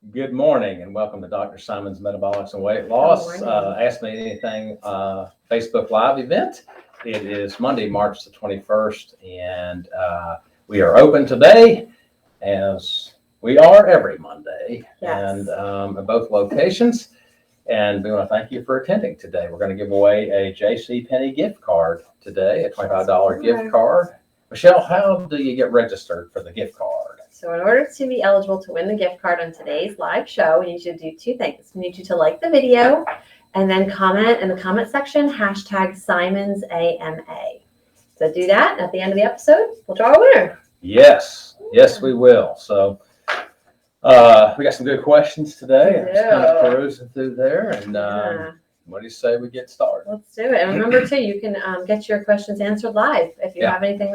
Good morning and welcome to Dr. Simonds Metabolics and Weight Loss. Ask Me Anything Facebook Live event. It is Monday, March the 21st, and we are open today as we are every Monday, Yes. and at both locations. And we want to thank you for attending today. We're going to give away a Jcpenney gift card today, a $25 gift card. Michelle, how do you get registered for the gift card? So in order to be eligible to win the gift card on today's live show, we need you to do two things. We need you to like the video and then comment in the comment section, hashtag SimonsAMA. So do that. At the end of the episode, we'll draw a winner. Yes, we will. So we got some good questions today. I'm just kind of perusing through there. And what do you say we get started? Let's do it. And remember, too, you can get your questions answered live. If you have anything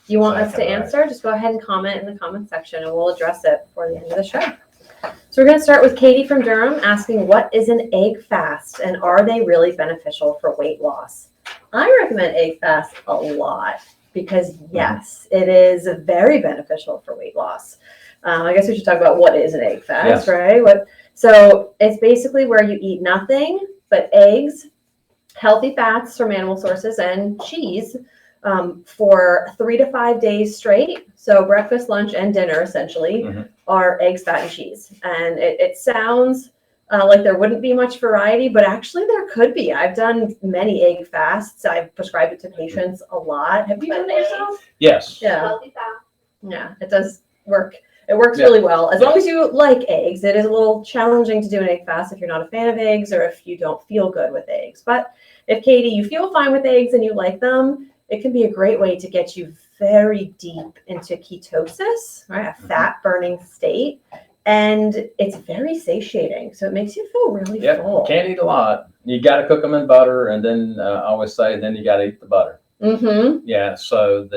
you want us to answer, just go ahead and comment in the comment section and we'll address it before the end of the show. So we're going to start with Katie from Durham asking, what is an egg fast and are they really beneficial for weight loss? I recommend egg fast a lot because yes, it is very beneficial for weight loss. I guess we should talk about what is an egg fast, right? So it's basically where you eat nothing but eggs, healthy fats from animal sources, and cheese for 3 to 5 days straight. So breakfast, lunch, and dinner essentially are eggs, fat, and cheese. And it sounds like there wouldn't be much variety, but actually there could be. I've done many egg fasts. I've prescribed it to patients a lot. Have you done it yourself? Yes. Yeah. Healthy fat. Yeah, it does work. It works really well. As long as you like eggs. It is a little challenging to do an egg fast if you're not a fan of eggs or if you don't feel good with eggs. But if, Katie, you feel fine with eggs and you like them, it can be a great way to get you very deep into ketosis, right? A fat burning state. And it's very satiating. So it makes you feel really full. Can't eat a lot. You got to cook them in butter. And then I always say, then you got to eat the butter. Mm-hmm. Yeah. So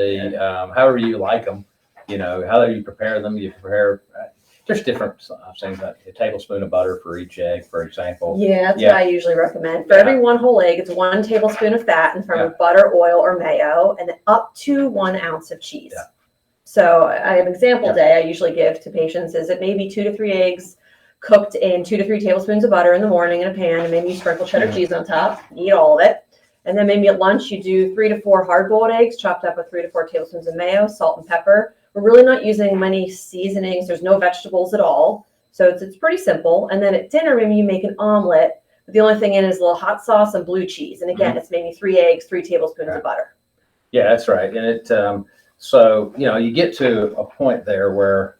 however you like them, however you prepare them, there's different things like a tablespoon of butter for each egg, for example. Yeah, that's what I usually recommend. For every one whole egg, it's 1 tablespoon of fat and from butter, oil, or mayo, and then up to 1 ounce of cheese. Yeah. So I have an example day I usually give to patients is it maybe 2 to 3 eggs cooked in 2 to 3 tablespoons of butter in the morning in a pan, and maybe you sprinkle cheddar cheese on top, eat all of it. And then maybe at lunch you do 3 to 4 hard-boiled eggs chopped up with 3 to 4 tablespoons of mayo, salt, and pepper. We're really not using many seasonings. There's no vegetables at all. So it's pretty simple. And then at dinner, maybe you make an omelet. But the only thing in is a little hot sauce and blue cheese. And again, it's maybe 3 eggs, 3 tablespoons of butter. Yeah, that's right. And so you get to a point there where,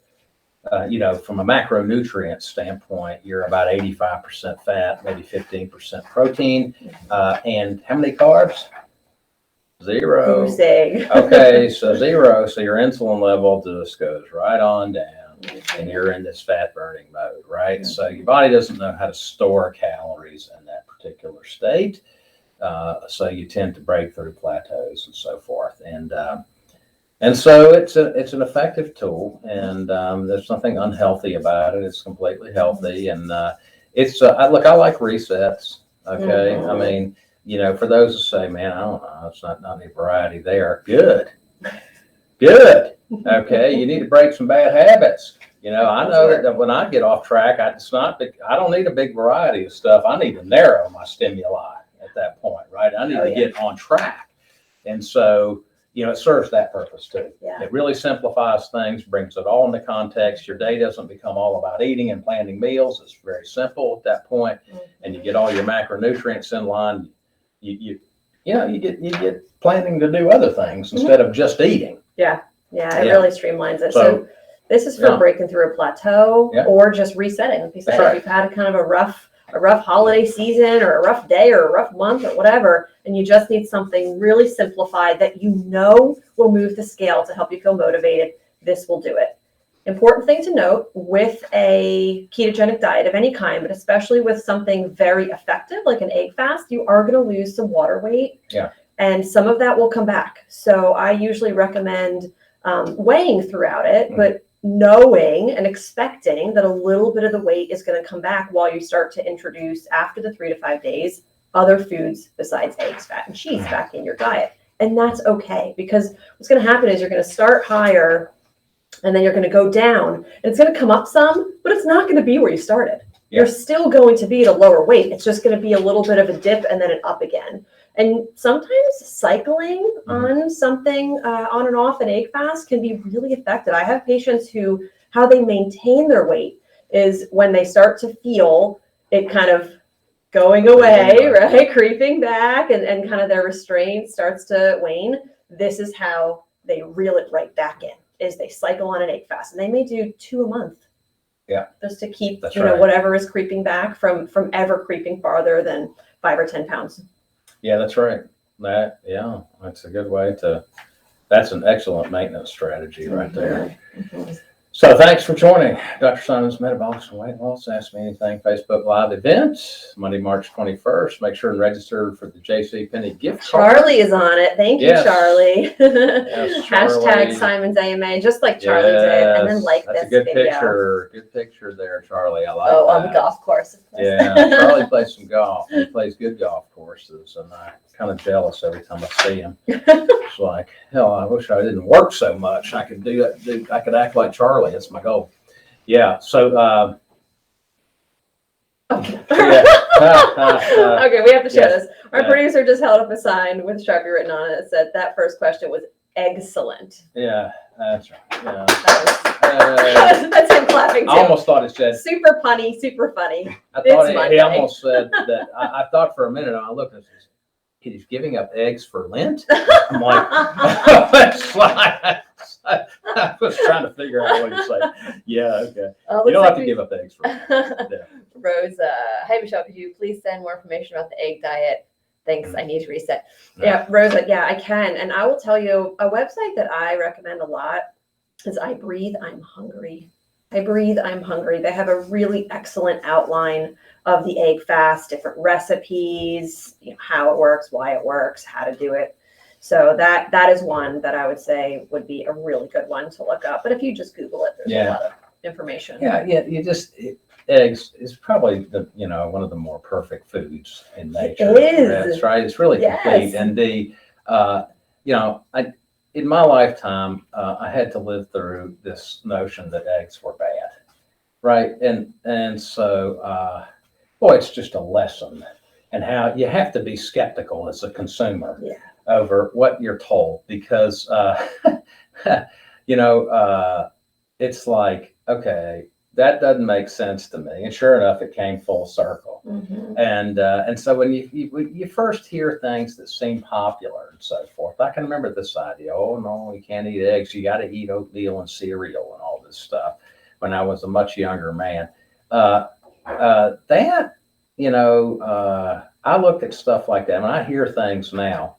from a macronutrient standpoint, you're about 85% fat, maybe 15% protein. And how many carbs? 0. Okay, so 0. So your insulin level just goes right on down, and you're in this fat burning mode, right? So your body doesn't know how to store calories in that particular state. So you tend to break through plateaus and so forth. And so it's an effective tool, and there's nothing unhealthy about it. It's completely healthy, and I like resets. Okay, I mean. For those who say, man, I don't know, it's not any variety there. Good. Okay, you need to break some bad habits. I know that when I get off track, I don't need a big variety of stuff. I need to narrow my stimuli at that point, right? I need to get on track. And so, it serves that purpose too. Yeah. It really simplifies things, brings it all into context. Your day doesn't become all about eating and planning meals. It's very simple at that point, and you get all your macronutrients in line. You get planning to do other things instead of just eating. Yeah, it really streamlines it. So this is for breaking through a plateau or just resetting. Like you said, if you've had a kind of a rough holiday season or a rough day or a rough month or whatever, and you just need something really simplified that will move the scale to help you feel motivated, this will do it. Important thing to note with a ketogenic diet of any kind, but especially with something very effective like an egg fast, you are going to lose some water weight. Yeah. And some of that will come back. So I usually recommend weighing throughout it, but knowing and expecting that a little bit of the weight is going to come back while you start to introduce, after the 3 to 5 days, other foods besides eggs, fat, and cheese back in your diet. And that's okay, because what's going to happen is you're going to start higher and then you're going to go down, and it's going to come up some, but it's not going to be where you started. Yeah. You're still going to be at a lower weight. It's just going to be a little bit of a dip and then an up again. And sometimes cycling on something on and off an egg fast can be really effective. I have patients who, how they maintain their weight is when they start to feel it kind of going away, right? Creeping back, and kind of their restraint starts to wane. This is how they reel it right back in, is they cycle on an egg fast. And they may do 2 a month. Yeah. Just to keep, That's know, right. whatever is creeping back from ever creeping farther than 5 or 10 pounds. Yeah, that's right. That's a good way that's an excellent maintenance strategy right there. Mm-hmm. So thanks for joining Dr. Simonds Metabolic and Weight Loss. Ask Me Anything Facebook Live event, Monday, March 21st. Make sure and register for the Jcpenney gift card. Charlie is on it. Thank you, Charlie. Yes, Hashtag Simonds AMA, just like Charlie did. And then like that's this a good video. Picture. Good picture there, Charlie. I like that. On the golf course. Yeah, Charlie plays some golf. He plays good golf courses, and I'm kind of jealous every time I see him. It's like, hell, I wish I didn't work so much. I could do that. I could act like Charlie. That's my goal. Yeah. So. Okay. Yeah. Okay, we have to share Yes. this. Our producer just held up a sign with Sharpie written on it that said that first question was excellent. Yeah, that's right. Yeah. That's him clapping too. I almost thought it said super punny, super funny. I thought It's he almost said that. I thought for a minute, I looked and said, he's giving up eggs for Lent? I'm like, I was trying to figure out what you say. Yeah, okay. You don't have to give up eggs for Lent. Yeah. Rose, hey Michelle, could you please send more information about the egg diet? Thanks, I need to reset. Yeah, Rose, I can. And I will tell you, a website that I recommend a lot is I Breathe, I'm Hungry. I Breathe, I'm Hungry. They have a really excellent outline of the egg fast, different recipes, how it works, why it works, how to do it. So that is one that I would say would be a really good one to look up. But if you just Google it, there's a lot of information. Yeah, eggs is probably one of the more perfect foods in nature. It is. That's right. It's really complete. And in my lifetime, I had to live through this notion that eggs were bad, right? And so, it's just a lesson, and how you have to be skeptical as a consumer over what you're told, because it's like, okay, that doesn't make sense to me. And sure enough, it came full circle. Mm-hmm. And so when you first hear things that seem popular and so forth, I can remember this idea, oh no, you can't eat eggs. You got to eat oatmeal and cereal and all this stuff when I was a much younger man. I look at stuff like that. When I hear things now,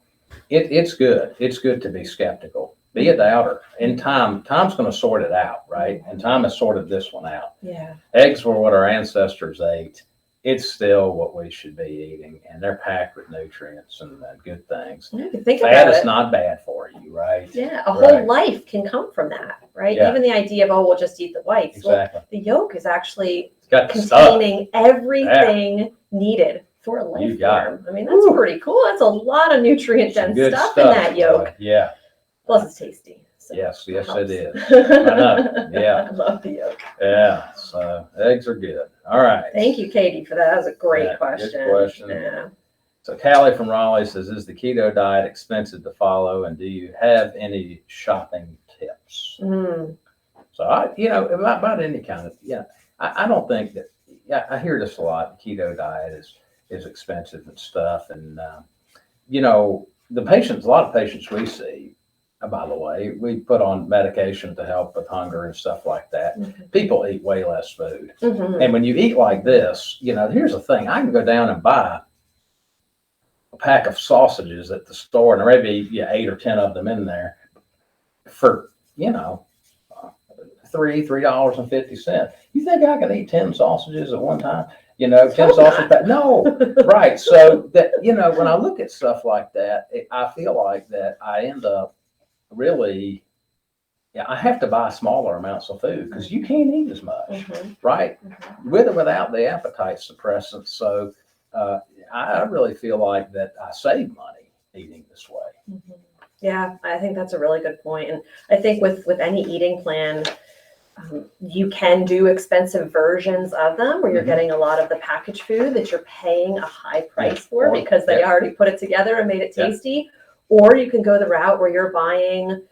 it's good. It's good to be skeptical. Be a doubter. In time's going to sort it out, right? And time has sorted this one out. Yeah. Eggs were what our ancestors ate. It's still what we should be eating, and they're packed with nutrients and good things. Fat is not bad for you, right? Yeah, whole life can come from that, right? Yeah. Even the idea of, we'll just eat the whites. Exactly. Well, the yolk is actually containing everything needed for a life form. I mean, that's pretty cool. That's a lot of nutrient-dense stuff in that yolk. Yeah. Plus, it's tasty. So yes, it is. I know. Yeah. I love the yolk. Yeah. So eggs are good. All right. Thank you, Katie, for that. That was a great question. Good question. Yeah. So Callie from Raleigh says, is the keto diet expensive to follow, and do you have any shopping tips? So about any kind of, I don't think that, I hear this a lot. The keto diet is expensive and stuff. And, the patients, a lot of patients we see, by the way, we put on medication to help with hunger and stuff like that. Mm-hmm. People eat way less food. Mm-hmm. And when you eat like this, here's the thing. I can go down and buy a pack of sausages at the store, and there may be 8 or 10 of them in there for, $3.50. You think I can eat 10 sausages at one time? 10 sausage pack? No. Right. So that, when I look at stuff like that, I feel like that I end up really, I have to buy smaller amounts of food because you can't eat as much, right? Mm-hmm. With or without the appetite suppressants. So I really feel like that I save money eating this way. Mm-hmm. Yeah, I think that's a really good point. And I think with any eating plan, you can do expensive versions of them where you're getting a lot of the packaged food that you're paying a high price for because they already put it together and made it tasty. Or you can go the route where you're buying,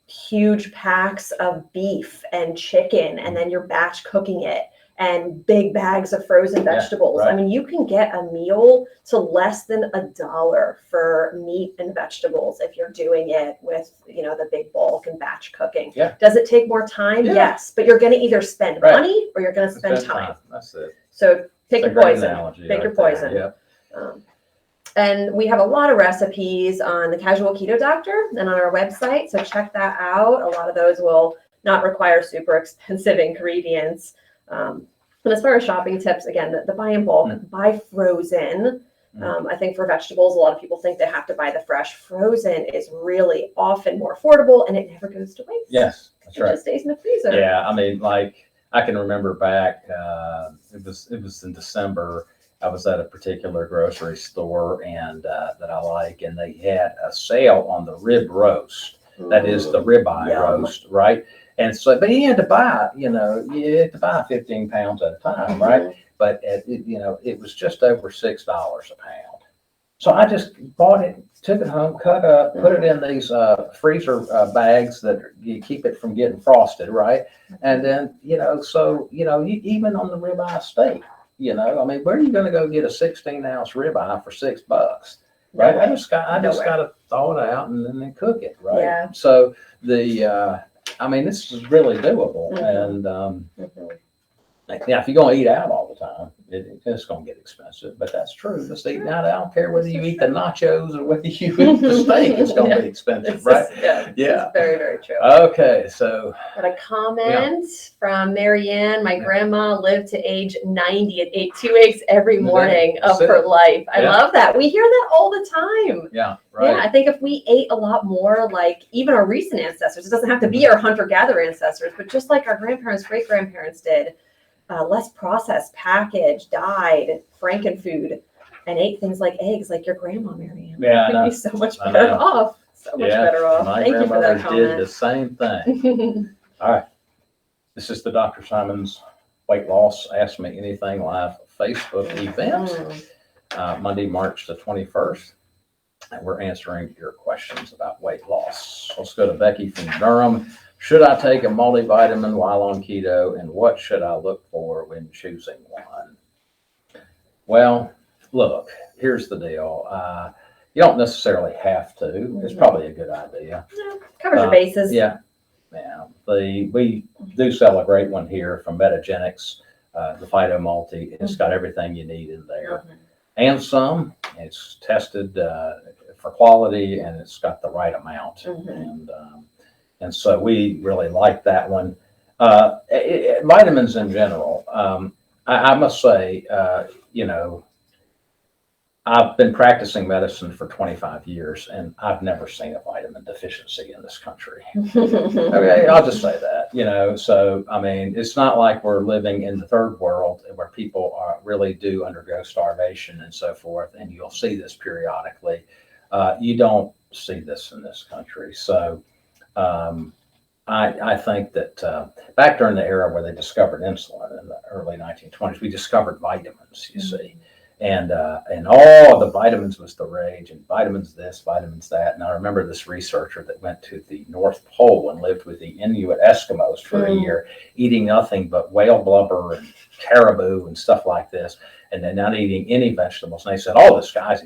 huge packs of beef and chicken, and then you're batch cooking it, and big bags of frozen vegetables. Right. I mean, you can get a meal to less than $1 for meat and vegetables if you're doing it with, the big bulk and batch cooking. Yeah. Does it take more time? Yeah. Yes, but you're going to either spend money or you're going to spend time. That's it. So pick your poison. Pick your poison. Yeah. And we have a lot of recipes on the Casual Keto Doctor and on our website, so check that out. A lot of those will not require super expensive ingredients. And as far as shopping tips, again, the buy in bulk, buy frozen. I think for vegetables, a lot of people think they have to buy the fresh. Frozen is really often more affordable, and it never goes to waste. Yes, that's right. It just stays in the freezer. Yeah, I mean, like I can remember back, it was in December. I was at a particular grocery store and that I like, and they had a sale on the rib roast. That is the ribeye roast, right? And so, but you had to buy, you had to buy 15 pounds at a time, right? But it was just over $6 a pound. So I just bought it, took it home, cut up, put it in these freezer bags that you keep it from getting frosted, right? And then, even on the ribeye steak, I mean, where are you going to go get a 16-ounce ribeye for $6? Right? I just got to thaw it out and then cook it, right? Yeah. So I mean, this is really doable. And if you're going to eat out all the time, it's going to get expensive. But that's true. Just eating out, I don't care whether you eat the nachos or whether you eat the steak, it's going to be expensive, right? It's very, very true. Okay, so. Got a comment from Marianne. My grandma lived to age 90 and ate 2 eggs every morning of her life. I love that. We hear that all the time. Yeah, right. Yeah, I think if we ate a lot more like even our recent ancestors, it doesn't have to be our hunter-gatherer ancestors, but just like our grandparents, great-grandparents did, less processed, packaged, dyed, frankenfood, and ate things like eggs, like your grandma, Marianne. Yeah, We'd be so much better off. So much better off. My Thank you for that grandmother comment. did the same thing. All right. This is the Dr. Simonds Weight Loss Ask Me Anything live Facebook event, Monday, March the 21st. And we're answering your questions about weight loss. Let's go to Becky from Durham. Should I take a multivitamin while on keto, and what should I look for when choosing one? Well, look, here's the deal. You don't necessarily have to. It's probably a good idea. Yeah, covers your bases. Yeah. We do sell a great one here from Metagenics, the Phyto Multi. It's got everything you need in there. And some. It's tested for quality, and it's got the right amount. And so we really like that one. Vitamins in general, I must say, I've been practicing medicine for 25 years, and I've never seen a vitamin deficiency in this country. Okay, I'll just say that, So, I mean, it's not like we're living in the third world where people really do undergo starvation and so forth, and you'll see this periodically. You don't see this in this country. So, I think that back during the era where they discovered insulin in the early 1920s, we discovered vitamins, you see. And all the vitamins was the rage, and vitamins this, vitamins that. And I remember this researcher that went to the North Pole and lived with the Inuit Eskimos for a year, eating nothing but whale blubber and caribou and stuff like this, and then not eating any vegetables. And they said, "Oh, this guy's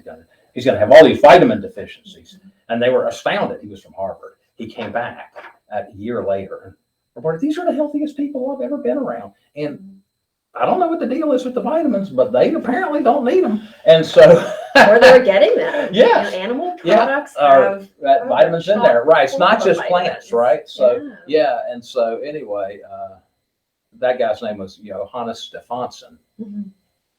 he's gonna have all these vitamin deficiencies." And they were astounded. He was from Harvard. He came back a year later and reported, "These are the healthiest people I've ever been around." And I don't know what the deal is with the vitamins, but they apparently don't need them. And so. Or they're getting them. Yes. Animal products have vitamins in there. Right. It's not just plants, right? So, yeah. And so anyway, that guy's name was Johannes Stefansson.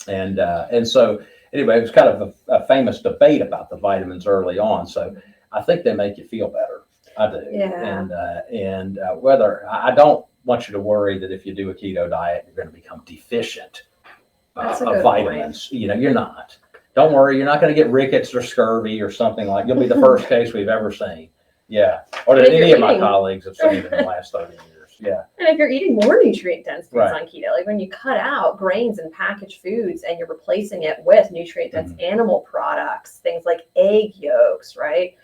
And so anyway, it was kind of a famous debate about the vitamins early on. So I think they make you feel better. I do. Yeah. And whether I don't want you to worry that if you do a keto diet, you're going to become deficient of vitamins. Point. You're not. Don't worry, you're not going to get rickets or scurvy or something like. You'll be the first case we've ever seen. Yeah, or that any of my colleagues have seen in the last 30 years. Yeah. And if you're eating more nutrient-dense foods Right. on keto, like when you cut out grains and packaged foods and you're replacing it with nutrient-dense animal products, things like egg yolks, right?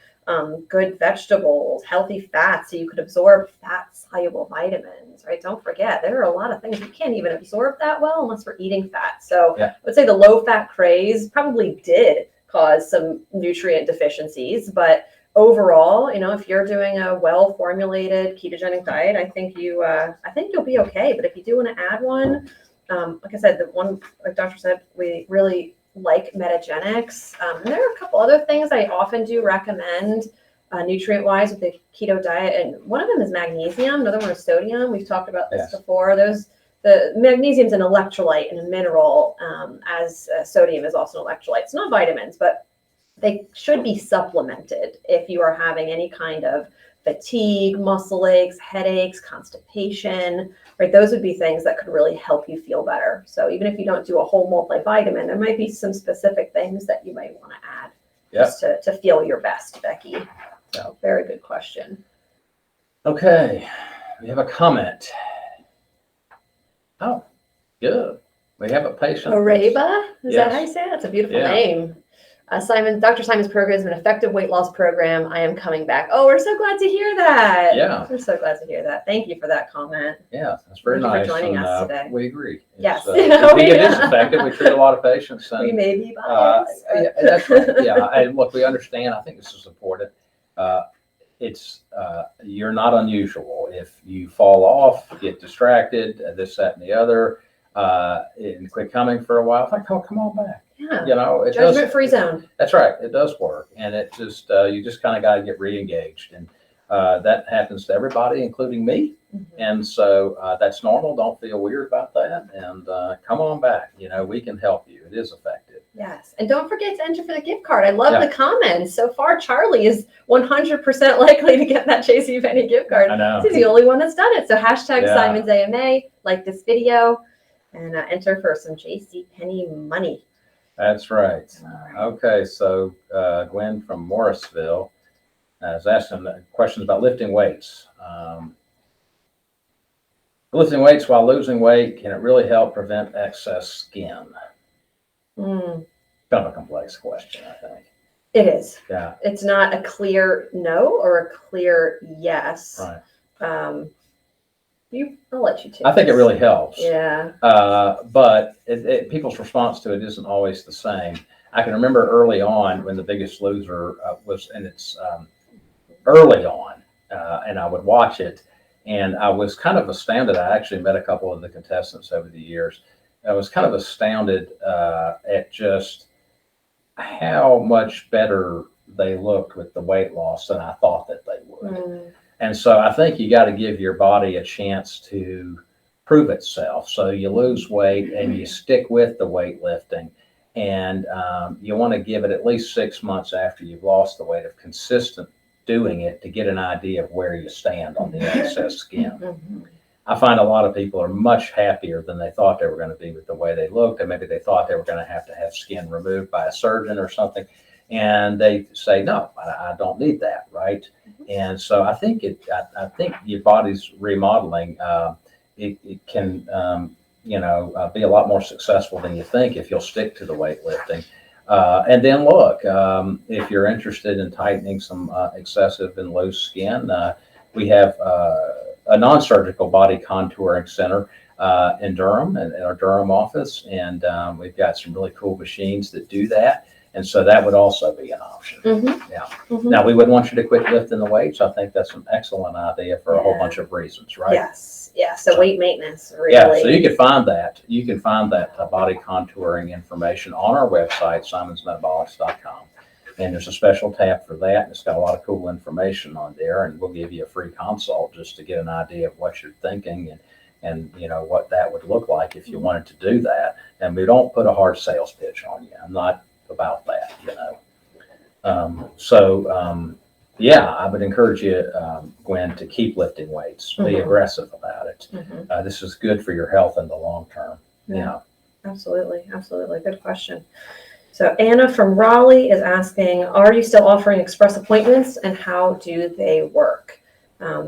Good vegetables, healthy fats, so you could absorb fat-soluble vitamins, right? Don't forget, there are a lot of things we can't even absorb that well unless we're eating fat. So I would say the low-fat craze probably did cause some nutrient deficiencies, but overall, if you're doing a well-formulated ketogenic diet, I think you'll be okay. But if you do want to add one, like I said, the one, like Doctor said, we really like Metagenics. And there are a couple other things I often do recommend nutrient-wise with the keto diet, and one of them is magnesium. Another one is sodium. We've talked about this before. The magnesium is an electrolyte and a mineral, as sodium is also an electrolyte. It's not vitamins, but they should be supplemented if you are having any kind of fatigue, muscle aches, headaches, constipation, right? Those would be things that could really help you feel better. So even if you don't do a whole multivitamin, there might be some specific things that you might want to add just to feel your best, Becky. So very good question. Okay, we have a comment. Oh, good. We have a patient. Araba? Is that how you say it? That's a beautiful name. Dr. Simon's program is an effective weight loss program. I am coming back. Oh, we're so glad to hear that. Yeah. We're so glad to hear that. Thank you for that comment. Yeah, that's very Thank you nice. for joining us today. We agree. Yes. It is effective. We treat a lot of patients. And, we may be biased. That's right. Yeah, and look, we understand. I think this is important. You're not unusual. If you fall off, get distracted, this, that, and the other, and quit coming for a while, it's like, oh, come on back. Yeah. Judgment-free zone. That's right. It does work. And it just, you just kind of got to get re-engaged. And that happens to everybody, including me. And so that's normal. Don't feel weird about that. And come on back. We can help you. It is effective. Yes. And don't forget to enter for the gift card. I love the comments. So far, Charlie is 100% likely to get that Jcpenney gift card. I know. He's the only one that's done it. So hashtag Simonds AMA, like this video, and enter for some Jcpenney money. That's right. Okay, so Gwen from Morrisville is asking questions about lifting weights. Lifting weights while losing weight, can it really help prevent excess skin? Kind of a complex question, I think. It is. Yeah. It's not a clear no or a clear yes. Right. I'll let you take I think it really helps. Yeah. But people's response to it isn't always the same. I can remember early on when The Biggest Loser was, and it's early on, and I would watch it, and I was kind of astounded. I actually met a couple of the contestants over the years. I was kind of astounded at just how much better they looked with the weight loss than I thought that they would. And so I think you got to give your body a chance to prove itself. So you lose weight and you stick with the weightlifting, and you want to give it at least 6 months after you've lost the weight of consistent doing it to get an idea of where you stand on the excess skin. I find a lot of people are much happier than they thought they were going to be with the way they looked, and maybe they thought they were going to have skin removed by a surgeon or something. And they say, no, I don't need that, right? And so I think I think your body's remodeling. It can be a lot more successful than you think if you'll stick to the weightlifting. And then look, if you're interested in tightening some excessive and loose skin, we have a non-surgical body contouring center in Durham, and in our Durham office, and we've got some really cool machines that do that. And so that would also be an option. Yeah. Now, we wouldn't want you to quit lifting the weights. I think that's an excellent idea for a whole bunch of reasons, right? Yes. Yeah. So weight maintenance, really. Yeah. So you can find that. You can find that body contouring information on our website, simonsmetabolics.com. And there's a special tab for that. And it's got a lot of cool information on there. And we'll give you a free consult just to get an idea of what you're thinking and what that would look like if you wanted to do that. And we don't put a hard sales pitch on you. I'm not about that, I would encourage you, Gwen, to keep lifting weights. Be aggressive about it. This is good for your health in the long term. Yeah. Absolutely. Good question. So Anna from Raleigh is asking, are you still offering express appointments and how do they work?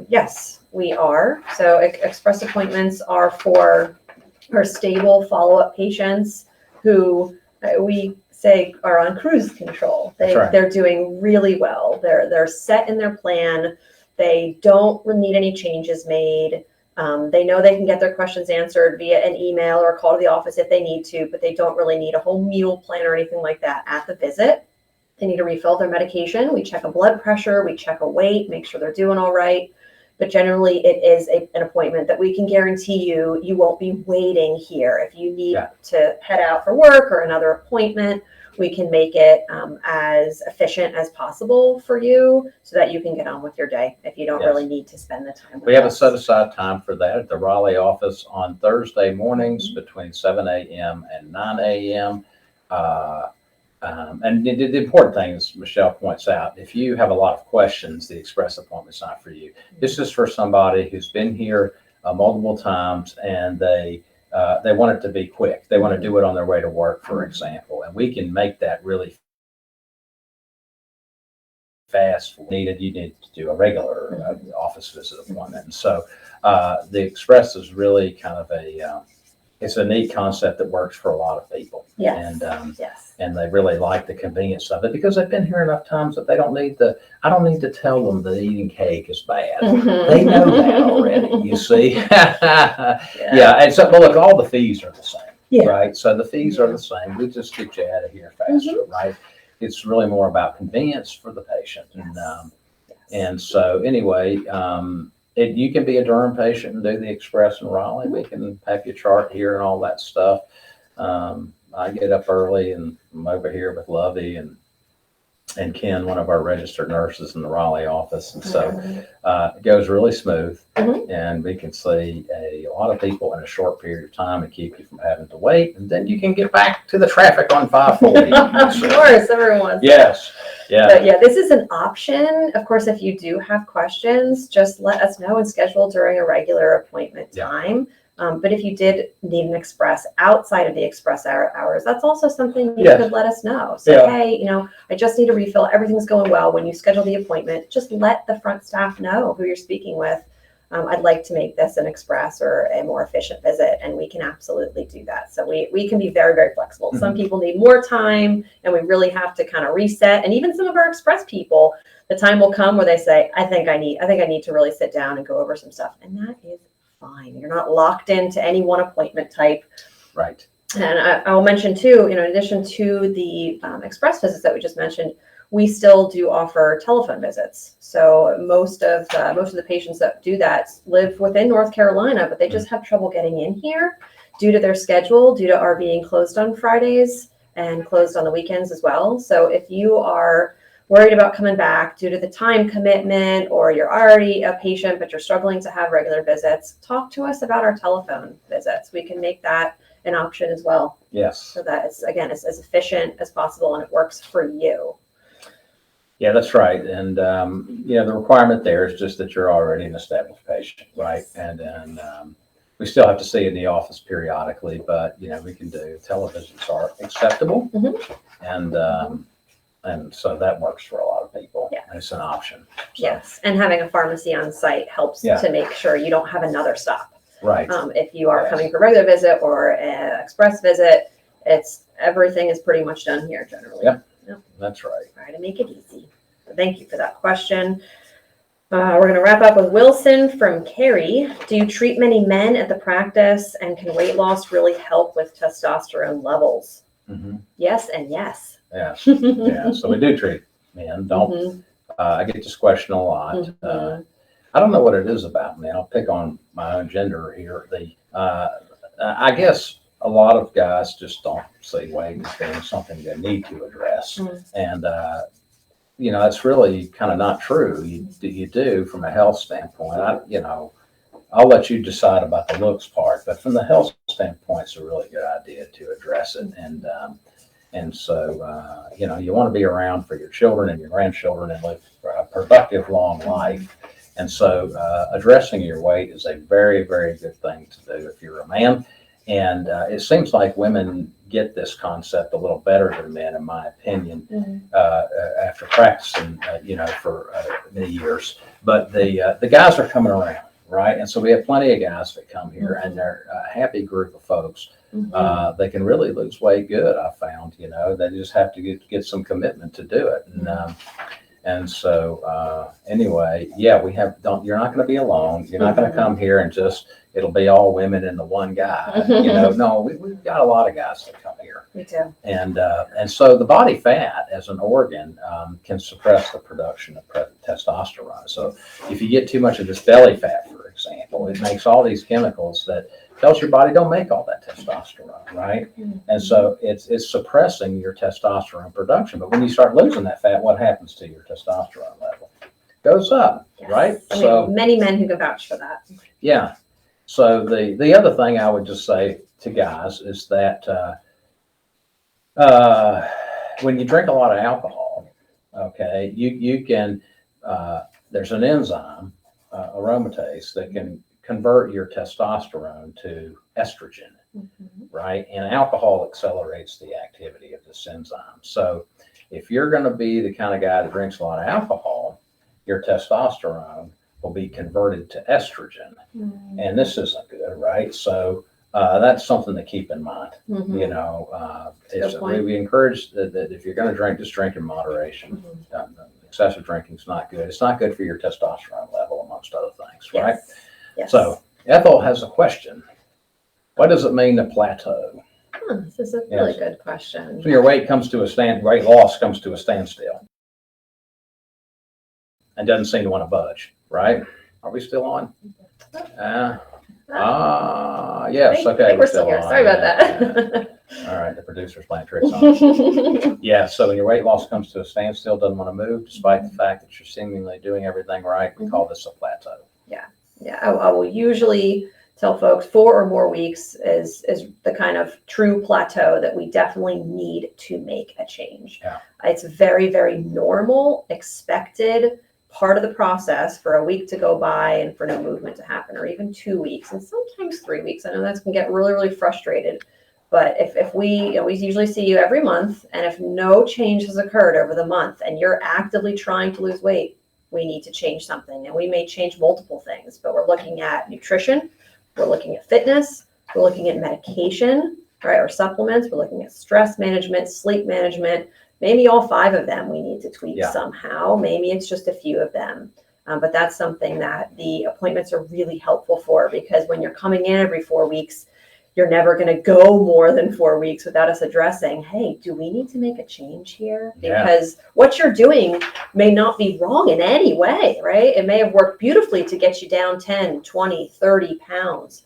Yes, we are. So express appointments are for our stable follow-up patients who we say are on cruise control. They're doing really well. They're set in their plan. They don't need any changes made. They know they can get their questions answered via an email or a call to the office if they need to, but they don't really need a whole meal plan or anything like that at the visit. They need to refill their medication. We check a blood pressure, we check a weight, make sure they're doing all right. But generally, it is an appointment that we can guarantee you won't be waiting here. If you need to head out for work or another appointment, we can make it as efficient as possible for you so that you can get on with your day if you don't really need to spend the time with We have us. a set aside time for that at the Raleigh office on Thursday mornings between 7 a.m. and 9 a.m. And the important thing, as Michelle points out, if you have a lot of questions, the express appointment's not for you. This is for somebody who's been here multiple times and they want it to be quick. They want to do it on their way to work, for example, and we can make that really fast. You need to do a regular office visit appointment. And so the express is really kind of it's a neat concept that works for a lot of people. Yes. And they really like the convenience of it because they've been here enough times that I don't need to tell them that eating cake is bad. They know that already, you see. And so, but look, all the fees are the same, right? So the fees are the same. We just get you out of here faster, right? It's really more about convenience for the patient. And so anyway, you can be a Durham patient and do the express in Raleigh. We can have your chart here and all that stuff. I get up early and I'm over here with Lovey and Ken, one of our registered nurses in the Raleigh office. And so it goes really smooth and we can see a lot of people in a short period of time and keep you from having to wait. And then you can get back to the traffic on 540. Of course, everyone. Yes. Yeah. But this is an option. Of course, if you do have questions, just let us know and schedule during a regular appointment time. But if you did need an express outside of the express hours, that's also something you could let us know. So, hey, I just need a refill. Everything's going well. When you schedule the appointment, just let the front staff know who you're speaking with. I'd like to make this an express or a more efficient visit, and we can absolutely do that. So we can be very, very flexible. Some people need more time, and we really have to kind of reset. And even some of our express people, the time will come where they say, I think I need to really sit down and go over some stuff. And that is fine. You're not locked into any one appointment type. Right. And I'll mention too, in addition to the express visits that we just mentioned, we still do offer telephone visits. So most of the patients that do that live within North Carolina, but they just have trouble getting in here due to their schedule, due to our being closed on Fridays and closed on the weekends as well. So if you are worried about coming back due to the time commitment, or you're already a patient but you're struggling to have regular visits, talk to us about our telephone visits. We can make that an option as well. Yes. So that it's as efficient as possible and it works for you. Yeah, that's right. And, the requirement there is just that you're already an established patient, right? And we still have to see you in the office periodically, but, we can do televisits are acceptable. And so that works for a lot of people. Yeah. It's an option. So. Yes. And having a pharmacy on site helps to make sure you don't have another stop. Right. If you are coming for a regular visit or an express visit, everything is pretty much done here generally. Yep. That's right. Try to make it easy. So thank you for that question. We're going to wrap up with Wilson from Cary. Do you treat many men at the practice, and can weight loss really help with testosterone levels? Yes and yes. Yeah. So we do treat men. I get this question a lot. I don't know what it is about me. I'll pick on my own gender here. I guess a lot of guys just don't see weight as being something they need to address. And, that's really kind of not true. You do from a health standpoint. I'll let you decide about the looks part, but from the health standpoint, it's a really good idea to address it. And so, you want to be around for your children and your grandchildren and live a productive, long life. And so addressing your weight is a very, very good thing to do if you're a man. And it seems like women get this concept a little better than men, in my opinion, after practicing, for many years. But the guys are coming around, right? And so we have plenty of guys that come here, and they're a happy group of folks. They can really lose weight good, I found. They just have to get some commitment to do it. And so anyway, yeah, you're not going to be alone. You're not going to come here and it'll be all women and the one guy. No, we've got a lot of guys that come here. Me too. And so the body fat as an organ can suppress the production of testosterone. So if you get too much of this belly fat, for example, it makes all these chemicals that tells your body don't make all that testosterone, right? And so it's suppressing your testosterone production. But when you start losing that fat, what happens to your testosterone level? Goes up, right? Many men who can vouch for that. Yeah. So the other thing I would just say to guys is that when you drink a lot of alcohol, okay, you can there's an enzyme, aromatase, that can convert your testosterone to estrogen, right? And alcohol accelerates the activity of this enzyme. So if you're going to be the kind of guy that drinks a lot of alcohol, your testosterone will be converted to estrogen. And this isn't good, right? So that's something to keep in mind. We encourage that if you're going to drink, just drink in moderation. Excessive drinking is not good. It's not good for your testosterone level, amongst other things, right? Yes. So Ethel has a question. What does it mean to plateau? This is a really good question. So your weight loss comes to a standstill and doesn't seem to want to budge, right? Are we still on? Yes. Okay. We're still here. Sorry about that. All right. The producer's playing tricks on us. Yeah. So when your weight loss comes to a standstill, doesn't want to move, despite the fact that you're seemingly doing everything right, we call this a plateau. Yeah. I will usually tell folks 4 or more weeks is the kind of true plateau that we definitely need to make a change. Yeah. It's very, very normal, expected part of the process for a week to go by and for no movement to happen, or even 2 weeks, and sometimes 3 weeks. I know that can get really, really frustrated. But if we usually see you every month, and if no change has occurred over the month and you're actively trying to lose weight, we need to change something. And we may change multiple things, but we're looking at nutrition, we're looking at fitness, we're looking at medication, right, or supplements, we're looking at stress management, sleep management. Maybe all 5 of them we need to tweak somehow. Maybe it's just a few of them. But that's something that the appointments are really helpful for, because when you're coming in every 4 weeks, you're never going to go more than 4 weeks without us addressing, hey, do we need to make a change here? Because what you're doing may not be wrong in any way, right? It may have worked beautifully to get you down 10, 20, 30 pounds.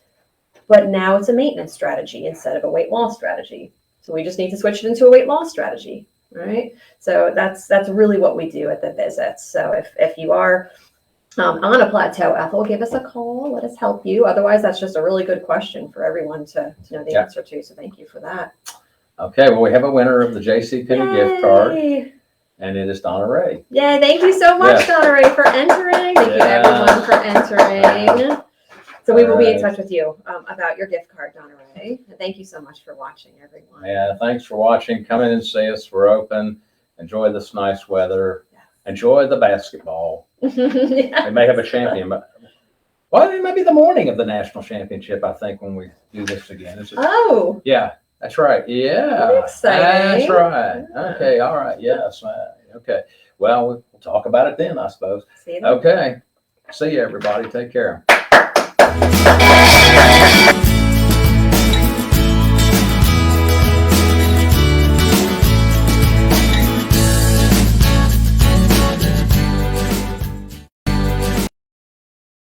But now it's a maintenance strategy instead of a weight loss strategy. So we just need to switch it into a weight loss strategy, right? So that's really what we do at the visits. So if you are on a plateau, Ethel, give us a call. Let us help you. Otherwise, that's just a really good question for everyone to know the answer to. So thank you for that. Okay, well, we have a winner of the Jcpenney gift card, and it is Donna Ray. Yeah, thank you so much, Donna Ray, for entering. Thank you everyone for entering. So we will be in touch with you about your gift card, Donna Ray. And thank you so much for watching, everyone. Yeah, thanks for watching. Come in and see us. We're open. Enjoy this nice weather. Enjoy the basketball. They may have a champion, but it might be the morning of the national championship, I think, when we do this again. Is it? Oh. Yeah, that's right. Yeah. Exciting. That's right. Okay. All right. Yes. Okay. Well, we'll talk about it then, I suppose. See you then. Okay. See you, everybody. Take care.